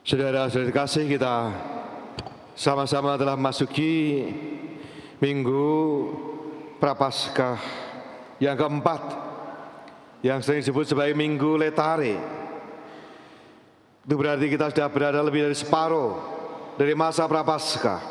Saudara-saudara kasih, kita sama-sama telah memasuki Minggu Prapaskah yang keempat, yang sering disebut sebagai Minggu Letare. Itu berarti kita sudah berada lebih dari separuh dari masa Prapaskah.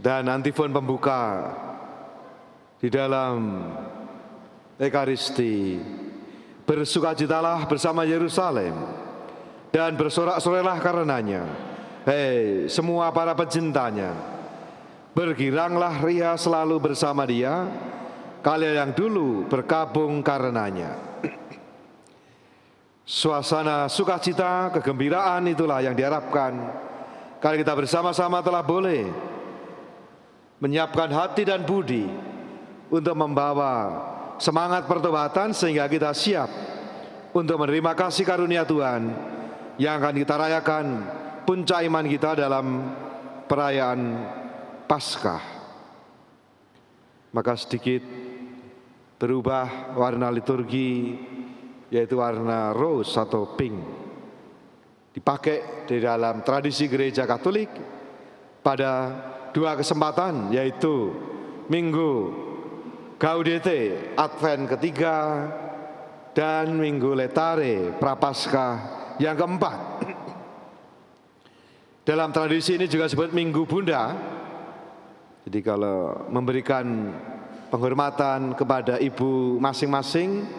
Dan antifon pembuka di dalam Ekaristi, bersukacitalah bersama Yerusalem dan bersorak-sorailah karenanya, hei semua para pencintanya, bergiranglah ria selalu bersama dia, kalian yang dulu berkabung karenanya. Suasana sukacita, kegembiraan itulah yang diharapkan kalau kita bersama-sama telah boleh menyiapkan hati dan budi untuk membawa semangat pertobatan sehingga kita siap untuk menerima kasih karunia Tuhan yang akan kita rayakan puncak iman kita dalam perayaan Paskah. Maka sedikit berubah warna liturgi, yaitu warna rose atau pink, dipakai di dalam tradisi gereja Katolik pada dua kesempatan, yaitu Minggu Gaudete Advent ketiga dan Minggu Letare Prapaskah yang keempat. Dalam tradisi ini juga disebut Minggu Bunda. Jadi kalau memberikan penghormatan kepada ibu masing-masing,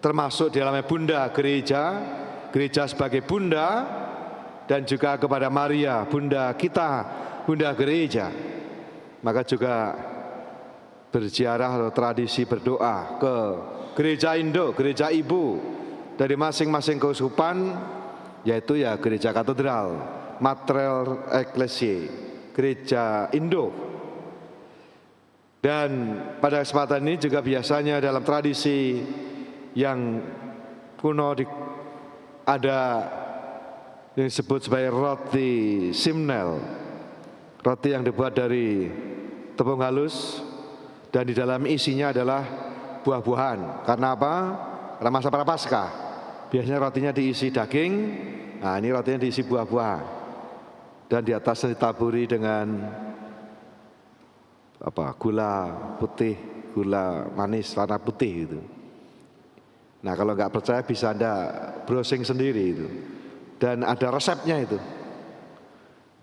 termasuk di dalamnya Bunda Gereja, Gereja sebagai Bunda, dan juga kepada Maria, Bunda kita, Bunda Gereja. Maka juga berziarah atau tradisi berdoa ke Gereja Induk, Gereja Ibu dari masing-masing keuskupan, yaitu ya Gereja Katedral, Mater Ecclesiae, Gereja Induk. Dan pada kesempatan ini juga biasanya dalam tradisi yang kuno ada yang disebut sebagai roti simnel, roti yang dibuat dari tepung halus dan di dalam isinya adalah buah-buahan. Karena apa? Karena masa Prapaskah biasanya rotinya diisi daging, nah ini rotinya diisi buah-buahan dan di atasnya ditaburi dengan gula putih, gula manis warna putih itu. Nah kalau nggak percaya bisa Anda browsing sendiri itu, dan ada resepnya itu.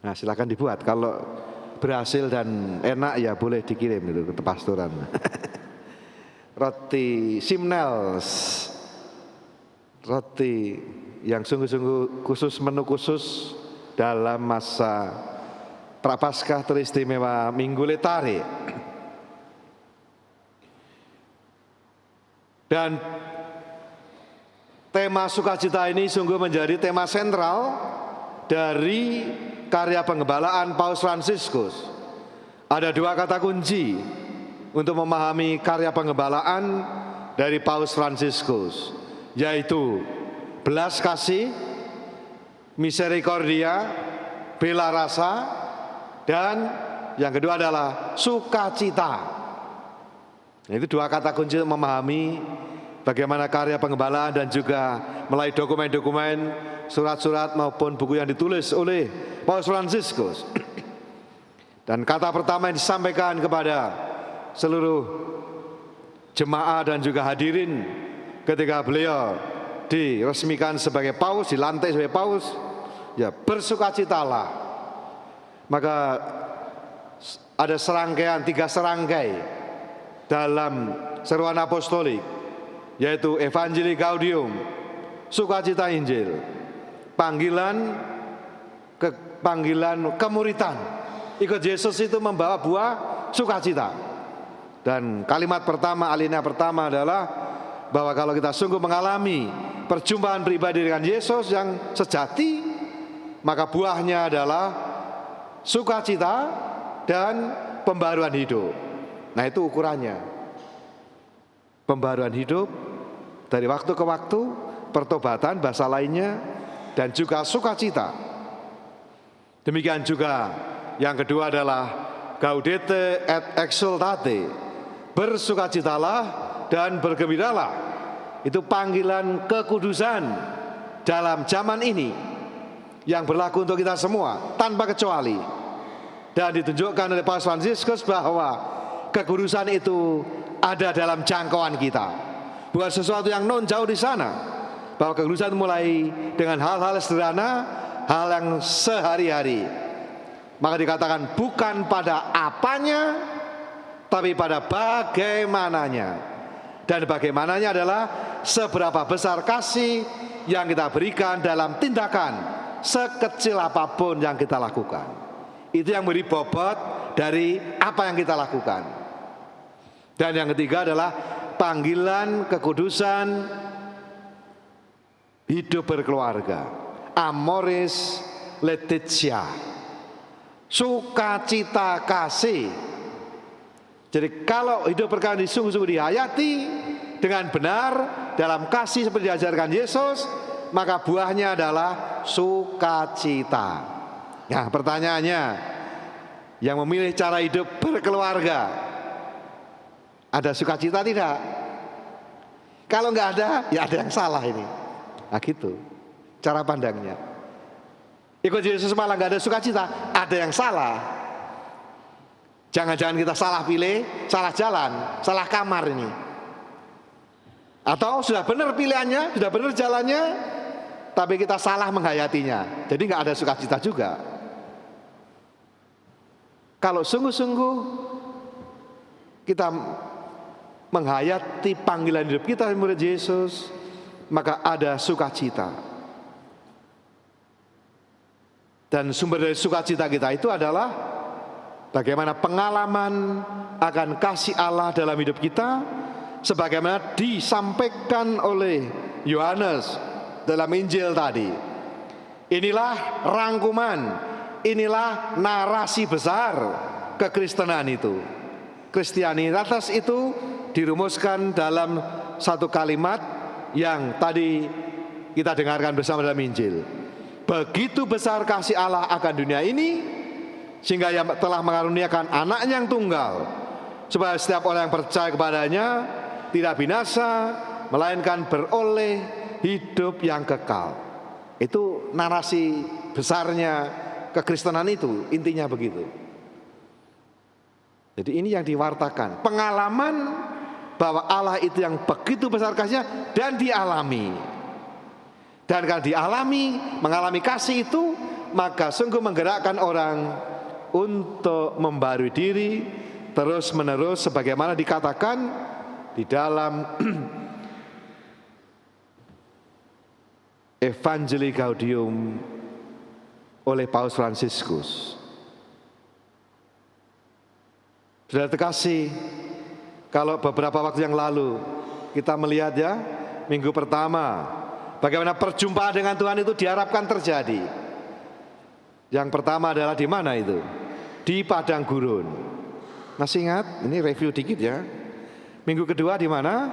Nah silakan dibuat, kalau berhasil dan enak ya boleh dikirim itu ke pastoran. Roti simnel, roti yang sungguh-sungguh khusus, menu khusus dalam masa Prapaskah teristimewa Minggu Letare. Dan tema sukacita ini sungguh menjadi tema sentral dari karya penggembalaan Paus Fransiskus. Ada dua kata kunci untuk memahami karya penggembalaan dari Paus Fransiskus, yaitu belas kasih, misericordia, bela rasa, dan yang kedua adalah sukacita. Itu dua kata kunci untuk memahami bagaimana karya penggembalaan dan juga melalui dokumen-dokumen, surat-surat maupun buku yang ditulis oleh Paus Fransiskus. Dan kata pertama yang disampaikan kepada seluruh jemaah dan juga hadirin ketika beliau diresmikan sebagai paus, dilantik sebagai paus, ya bersukacitalah. Maka ada serangkaian, 3 serangkai dalam seruan apostolik, yaitu Evangelii Gaudium, sukacita Injil, panggilan kemuritan. Ikut Yesus itu membawa buah sukacita. Dan kalimat pertama, alinea pertama adalah bahwa kalau kita sungguh mengalami perjumpaan pribadi dengan Yesus yang sejati, maka buahnya adalah sukacita dan pembaruan hidup. Nah itu ukurannya. Pembaruan hidup dari waktu ke waktu, pertobatan bahasa lainnya, dan juga sukacita. Demikian juga yang kedua adalah Gaudete et exsultate, bersukacitalah dan bergembiralah. Itu panggilan kekudusan dalam zaman ini. yang berlaku untuk kita semua tanpa kecuali. Dan ditunjukkan oleh Paus Fransiskus bahwa kekudusan itu ada dalam jangkauan kita, bukan sesuatu yang non jauh di sana. Bahwa kekudusan mulai dengan hal-hal sederhana, hal yang sehari-hari. Maka dikatakan bukan pada apanya, tapi pada bagaimananya. Dan bagaimananya adalah seberapa besar kasih yang kita berikan dalam tindakan sekecil apapun yang kita lakukan. Itu yang memberi bobot dari apa yang kita lakukan. Dan yang ketiga adalah panggilan kekudusan hidup berkeluarga, amoris laetitia, sukacita kasih. Jadi kalau hidup berkeluarga sungguh-sungguh dihayati dengan benar dalam kasih seperti diajarkan Yesus, maka buahnya adalah sukacita. Nah, pertanyaannya, yang memilih cara hidup berkeluarga, ada sukacita tidak? Kalau nggak ada, ya ada yang salah ini. Nah gitu, cara pandangnya. Ikut Yesus malah nggak ada sukacita, ada yang salah. Jangan-jangan kita salah pilih, salah jalan, salah kamar ini. Atau sudah benar pilihannya, sudah benar jalannya, tapi kita salah menghayatinya. Jadi nggak ada sukacita juga. Kalau sungguh-sungguh kita menghayati panggilan hidup kita murid Yesus, maka ada sukacita. Dan sumber dari sukacita kita itu adalah bagaimana pengalaman akan kasih Allah dalam hidup kita, sebagaimana disampaikan oleh Yohanes dalam Injil tadi. Inilah rangkuman, inilah narasi besar kekristenan itu. Kristianitas itu dirumuskan dalam satu kalimat yang tadi kita dengarkan bersama dalam Injil. Begitu besar kasih Allah akan dunia ini, sehingga Ia telah mengaruniakan anaknya yang tunggal, supaya setiap orang yang percaya kepadanya tidak binasa, melainkan beroleh hidup yang kekal. Itu narasi besarnya kekristenan itu, intinya begitu. Jadi ini yang diwartakan, pengalaman bahwa Allah itu yang begitu besar kasihnya dan dialami. Dan kalau dialami, mengalami kasih itu, maka sungguh menggerakkan orang untuk membarui diri terus menerus, sebagaimana dikatakan di dalam Evangelii Gaudium oleh Paus Fransiskus. Saudara terkasih, kalau beberapa waktu yang lalu kita melihat ya, minggu pertama, bagaimana perjumpaan dengan Tuhan itu diharapkan terjadi. Yang pertama adalah di mana itu? Di padang gurun. Masih ingat? Ini review dikit ya. Minggu kedua di mana?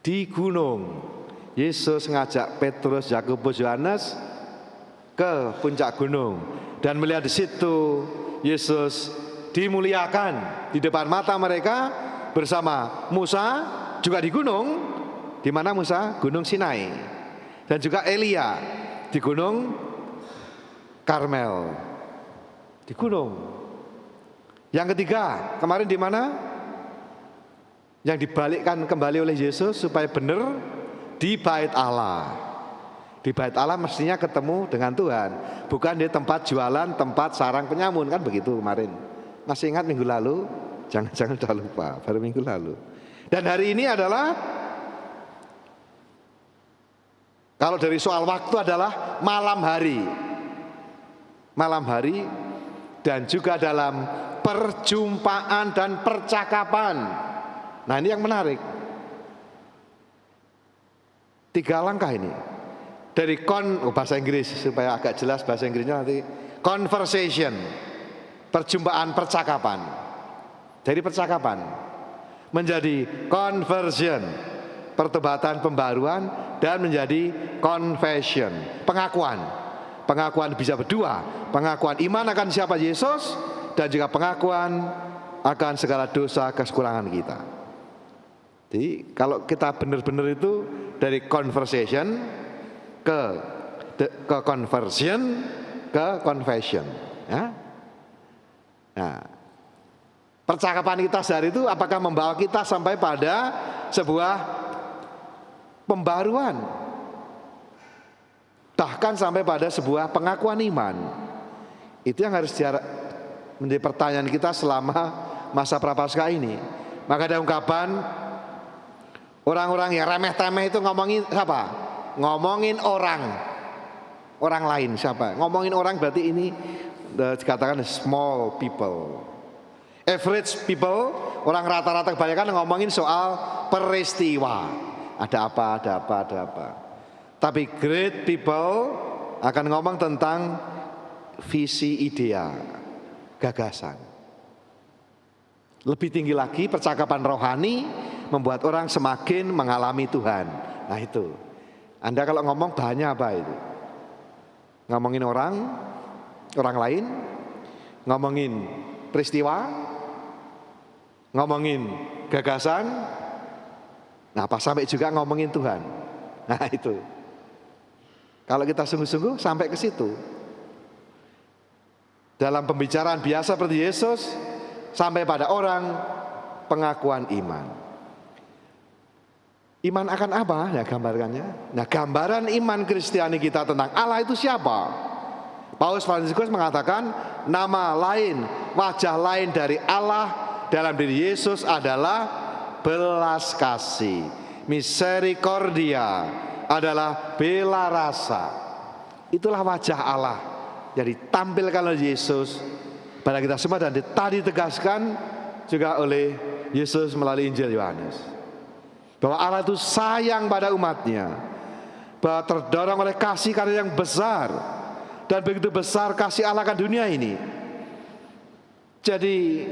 Di gunung. Yesus ngajak Petrus, Yakobus, Yohanes ke puncak gunung dan melihat di situ Yesus dimuliakan di depan mata mereka bersama Musa juga di gunung. Di mana Musa? Gunung Sinai. Dan juga Elia di gunung Karmel, di gunung. Yang ketiga, kemarin di mana? Yang dibalikkan kembali oleh Yesus supaya benar, di bait Allah. Di bait Allah mestinya ketemu dengan Tuhan, bukan di tempat jualan, tempat sarang penyamun, kan begitu kemarin. Masih ingat minggu lalu? Jangan-jangan udah lupa, baru minggu lalu. Dan hari ini adalah, kalau dari soal waktu adalah malam hari. Malam hari dan juga dalam perjumpaan dan percakapan. Nah ini yang menarik. 3 langkah ini. Dari bahasa Inggris supaya agak jelas bahasa Inggrisnya nanti. Conversation, perjumpaan percakapan. Dari percakapan menjadi conversion, pertobatan pembaruan, dan menjadi confession, pengakuan. Pengakuan bisa berdua, pengakuan iman akan siapa Yesus, dan juga pengakuan akan segala dosa kekurangan kita. Jadi kalau kita benar-benar itu dari conversation ke ke conversion, ke confession. Ya. Nah, percakapan kita sehari itu apakah membawa kita sampai pada sebuah pembaruan, bahkan sampai pada sebuah pengakuan iman. Itu yang harus menjadi pertanyaan kita selama masa prapaskah ini. Maka ada ungkapan, orang-orang yang remeh-temeh itu ngomongin siapa? Ngomongin orang lain. Siapa? Ngomongin orang berarti ini dikatakan small people. Average people, orang rata-rata kebanyakan ngomongin soal peristiwa. Ada apa. Tapi great people akan ngomong tentang visi, idea, gagasan. Lebih tinggi lagi, percakapan rohani membuat orang semakin mengalami Tuhan. Nah itu, Anda kalau ngomong bahannya apa itu? Ngomongin orang lain, ngomongin peristiwa, ngomongin gagasan, nah pas sampai juga ngomongin Tuhan. Nah itu, kalau kita sungguh-sungguh sampai ke situ, dalam pembicaraan biasa seperti Yesus, sampai pada orang pengakuan iman. Iman akan apa? Ya gambarkannya. Nah gambaran iman Kristiani kita tentang Allah itu siapa? Paus Fransiskus mengatakan nama lain, wajah lain dari Allah dalam diri Yesus adalah belas kasih. Misericordia adalah bela rasa. Itulah wajah Allah yang ditampilkan oleh Yesus pada kita semua dan tadi ditegaskan juga oleh Yesus melalui Injil Yohanes. Bahwa Allah itu sayang pada umatnya, bahwa terdorong oleh kasih karya yang besar, dan begitu besar kasih Allah akan dunia ini. Jadi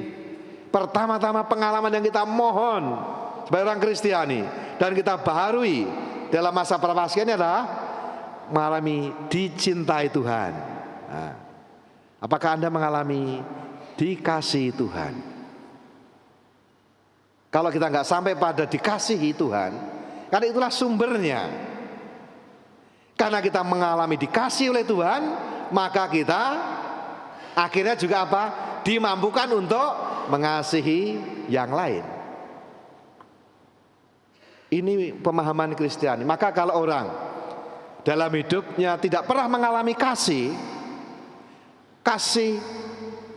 pertama-tama pengalaman yang kita mohon sebagai orang Kristiani dan kita baharui dalam masa prapaskah ini adalah mengalami dicintai Tuhan. Nah, apakah Anda mengalami dikasihi Tuhan? Kalau kita nggak sampai pada dikasihi Tuhan, karena itulah sumbernya. Karena kita mengalami dikasihi oleh Tuhan, maka kita akhirnya juga apa? Dimampukan untuk mengasihi yang lain. Ini pemahaman Kristiani. Maka kalau orang dalam hidupnya tidak pernah mengalami kasih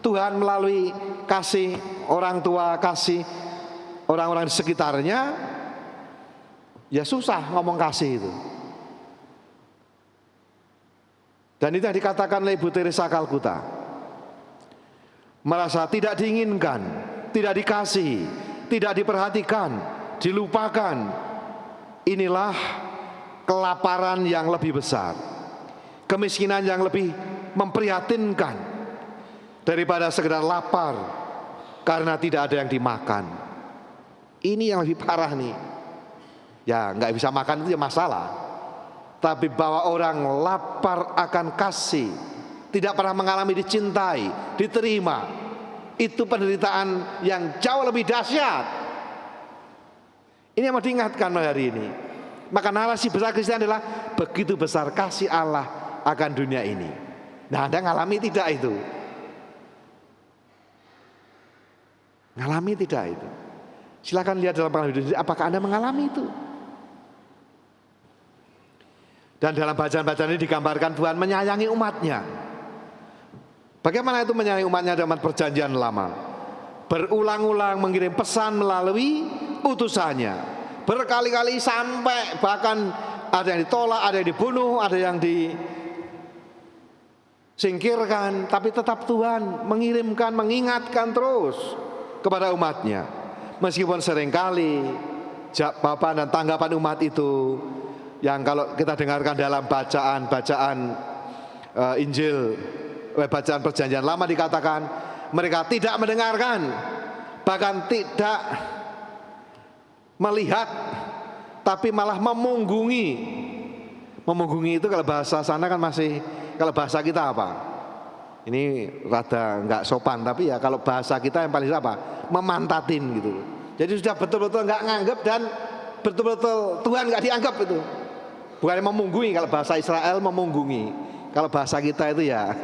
Tuhan melalui kasih orang tua, kasih orang-orang di sekitarnya, ya susah ngomong kasih itu. Dan itu yang dikatakan oleh Ibu Teresa Kalkuta. Merasa tidak diinginkan, tidak dikasihi, tidak diperhatikan, dilupakan. Inilah kelaparan yang lebih besar, kemiskinan yang lebih memprihatinkan daripada sekedar lapar karena tidak ada yang dimakan. Ini yang lebih parah nih. Ya nggak bisa makan itu ya masalah. Tapi bahwa orang lapar akan kasih, tidak pernah mengalami dicintai, diterima, itu penderitaan yang jauh lebih dahsyat. Ini yang mau diingatkan hari ini. Maka narasi besar Kristen adalah begitu besar kasih Allah akan dunia ini. Nah Anda ngalami tidak itu? Ngalami tidak itu? Silakan lihat dalam pengalaman hidup, apakah Anda mengalami itu? Dan dalam bacaan-bacaan ini digambarkan Tuhan menyayangi umatnya. Bagaimana itu menyayangi umatnya dalam perjanjian lama? Berulang-ulang mengirim pesan melalui utusannya. Berkali-kali sampai bahkan ada yang ditolak, ada yang dibunuh, ada yang disingkirkan. Tapi tetap Tuhan mengirimkan, mengingatkan terus kepada umatnya. Meskipun seringkali jawaban dan tanggapan umat itu yang kalau kita dengarkan dalam bacaan Injil, bacaan perjanjian lama dikatakan mereka tidak mendengarkan, bahkan tidak melihat, tapi malah memunggungi. Memunggungi itu kalau bahasa sana kan masih, kalau bahasa kita apa? Ini rada nggak sopan, tapi ya kalau bahasa kita yang paling apa? Memantatin gitu. Jadi sudah betul-betul nggak nganggap dan betul-betul Tuhan nggak dianggap itu. Bukan memunggungi, kalau bahasa Israel memunggungi. Kalau bahasa kita itu ya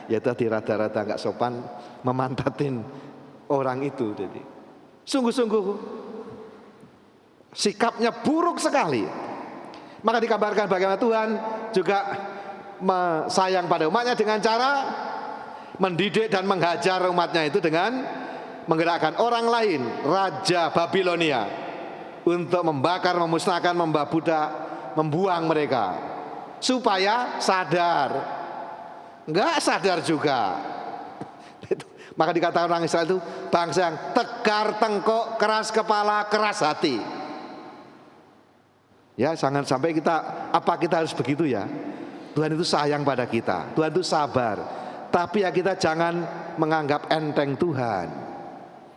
ya tadi rada-rada nggak sopan memantatin orang itu. Jadi sungguh-sungguh sikapnya buruk sekali. Maka dikabarkan bagaimana Tuhan juga sayang pada umatnya dengan cara mendidik dan menghajar umatnya itu dengan menggerakkan orang lain, Raja Babilonia, untuk membakar, memusnahkan, membawa budak, membuang mereka, supaya sadar. Enggak sadar juga. Maka dikatakan orang Israel itu bangsa yang tegar tengkuk, keras kepala, keras hati. Ya, jangan sampai kita harus begitu ya. Tuhan itu sayang pada kita, Tuhan itu sabar. Tapi ya kita jangan menganggap enteng Tuhan.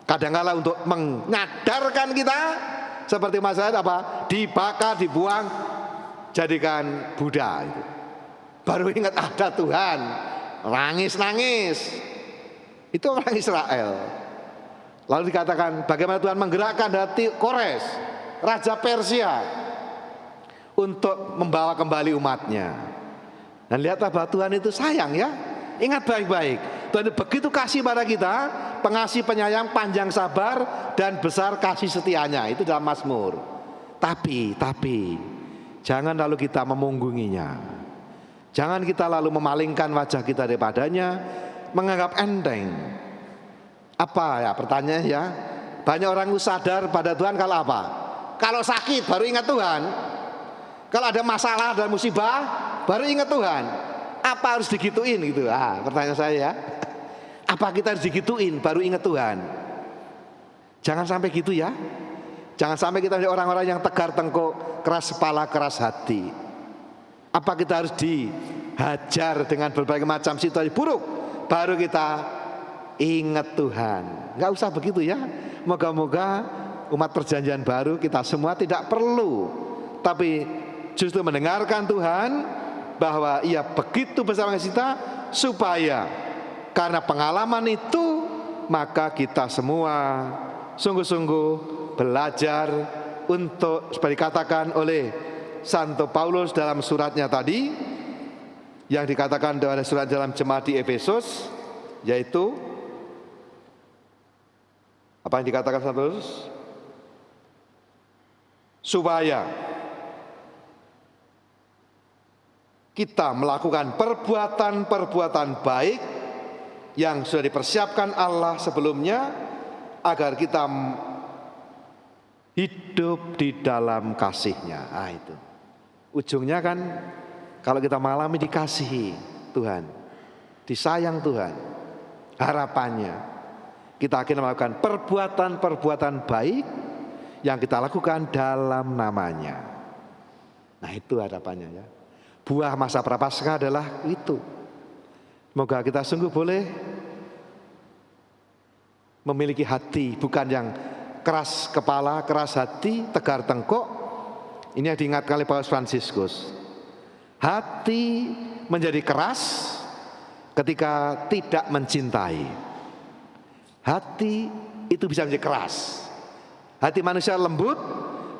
Kadang-kala untuk menyadarkan kita, seperti masalah apa? Dibakar, dibuang, jadikan Buddha itu. Baru ingat ada Tuhan, nangis-nangis. Itu orang Israel. Lalu dikatakan bagaimana Tuhan menggerakkan hati Kores, Raja Persia, untuk membawa kembali umatnya. Dan lihatlah bahwa Tuhan itu sayang ya. Ingat baik-baik, Tuhan itu begitu kasih pada kita, pengasih, penyayang, panjang sabar, dan besar kasih setianya. Itu dalam Mazmur. Tapi jangan lalu kita memunggunginya. Jangan kita lalu memalingkan wajah kita daripadanya, menganggap enteng. Apa ya pertanyaannya ya? Banyak orang itu sadar pada Tuhan kalau apa? Kalau sakit baru ingat Tuhan. Kalau ada masalah dan musibah baru ingat Tuhan. Apa harus digituin gitu? Pertanyaan saya ya. Apa kita harus digituin baru ingat Tuhan? Jangan sampai gitu ya. Jangan sampai kita menjadi orang-orang yang tegar tengkuk, keras kepala, keras hati. Apa kita harus dihajar dengan berbagai macam situasi buruk baru kita ingat Tuhan? Nggak usah begitu ya. Moga-moga umat perjanjian baru kita semua tidak perlu, tapi justru mendengarkan Tuhan bahwa Ia begitu bersama kita, supaya karena pengalaman itu maka kita semua sungguh-sungguh belajar untuk seperti dikatakan oleh Santo Paulus dalam suratnya tadi, yang dikatakan dalam surat dalam jemaat di Efesus, yaitu apa yang dikatakan Santo Paulus? Supaya kita melakukan perbuatan-perbuatan baik yang sudah dipersiapkan Allah sebelumnya, agar kita hidup di dalam kasih-Nya. Itu ujungnya kan, kalau kita mengalami dikasihi Tuhan, disayang Tuhan, harapannya kita akan melakukan perbuatan-perbuatan baik yang kita lakukan dalam namanya. Nah itu harapannya ya. Buah masa prapaskah adalah itu. Semoga kita sungguh boleh memiliki hati bukan yang keras kepala, keras hati, tegar tengkuk. Ini yang diingatkan oleh Paus Fransiskus. Hati menjadi keras ketika tidak mencintai. Hati itu bisa menjadi keras. Hati manusia lembut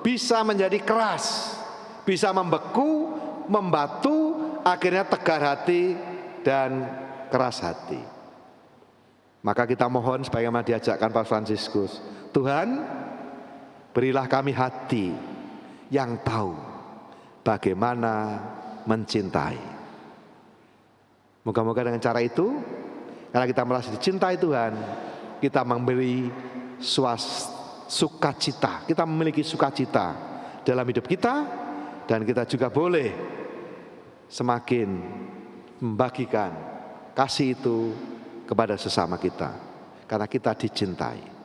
bisa menjadi keras, bisa membeku, membatu, akhirnya tegar hati dan keras hati. Maka kita mohon sebagaimana diajarkan Paus Fransiskus, Tuhan berilah kami hati yang tahu bagaimana mencintai. Moga-moga dengan cara itu, karena kita merasa dicintai Tuhan, kita memberi sukacita, kita memiliki sukacita dalam hidup kita, dan kita juga boleh semakin membagikan kasih itu kepada sesama kita, karena kita dicintai.